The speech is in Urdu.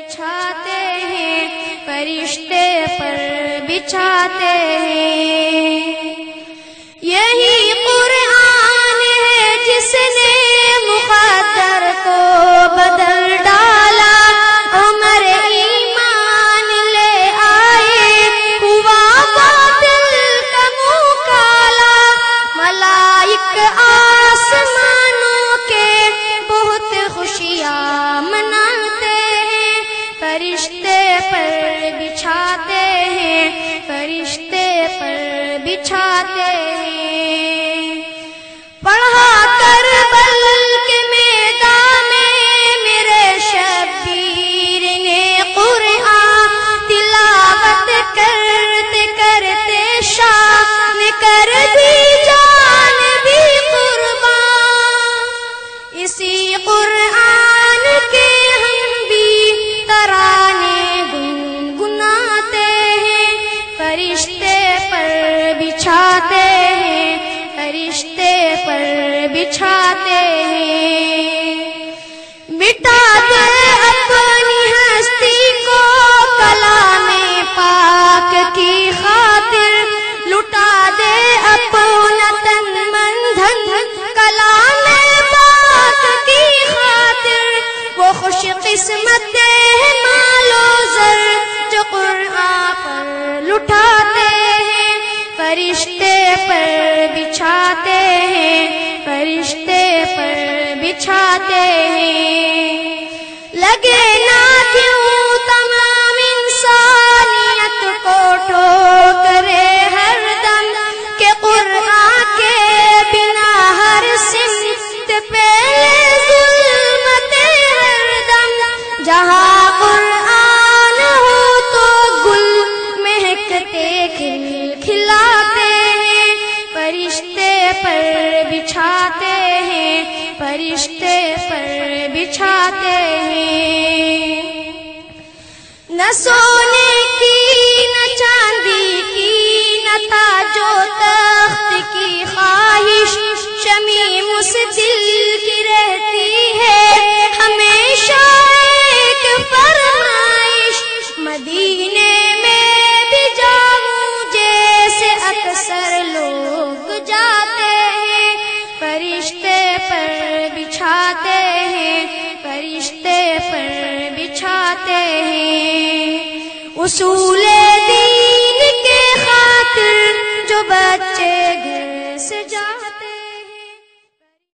بچھاتے ہیں، فرشتے پر بچھاتے ہیں۔ یہی قرآن ہے جس نے مقدر کو بدل ڈالا، عمر ایمان لے آئے، ہوا باطل کا منہ کالا۔ ملائک آسمانوں کے بہت خوشیاں مناتے ہیں، فرشتے پر بچھاتے ہیں، فرشتے پر بچھاتے ہیں۔ پڑھا کربل کے میدان میں میرے شبیر نے قرآن، تلاوت کرتے کرتے شان کر دی جان بھی قربان۔ اسی قرآن کے ہم بھی ترانے گنگناتے ہیں، فرشتے پر بچھاتے ہیں، فرشتے پر بچھاتے ہیں۔ مٹا دے اپنی ہستی کو کلام پاک کی خاطر، لٹا دے اپنا تن من دھن کلام پاک کی خاطر۔ وہ خوش قسمت مال و زر جو قرآن پر لٹاتے ہیں، فرشتے پر بچھاتے ہیں، فرشتے پر بچھاتے ہیں۔ لگے نہ کیوں تمام انسانیت کو ٹھوکرے ہر دم، کہ قرآن کے بنا ہر سمت پہ ظلمت ہر دم۔ جہاں قرآن ہو تو گل مہکتے کھل کھلاتے ہیں، فرشتے پر بچھاتے ہیں، فرشتے پر بچھاتے ہیں۔ نہ سونے کی نہ چاندی کی نہ تاج و تخت کی خواہش، شمیم اس دل کی رہتی ہے ہمیشہ ایک فرمائش، مدینے میں بھی جاؤں جیسے اکثر لوگ جاتے ہیں، فرشتے پر بچھاتے ہیں، فرشتے پر بچھاتے ہیں۔ اصول دین کے خاطر جو بچے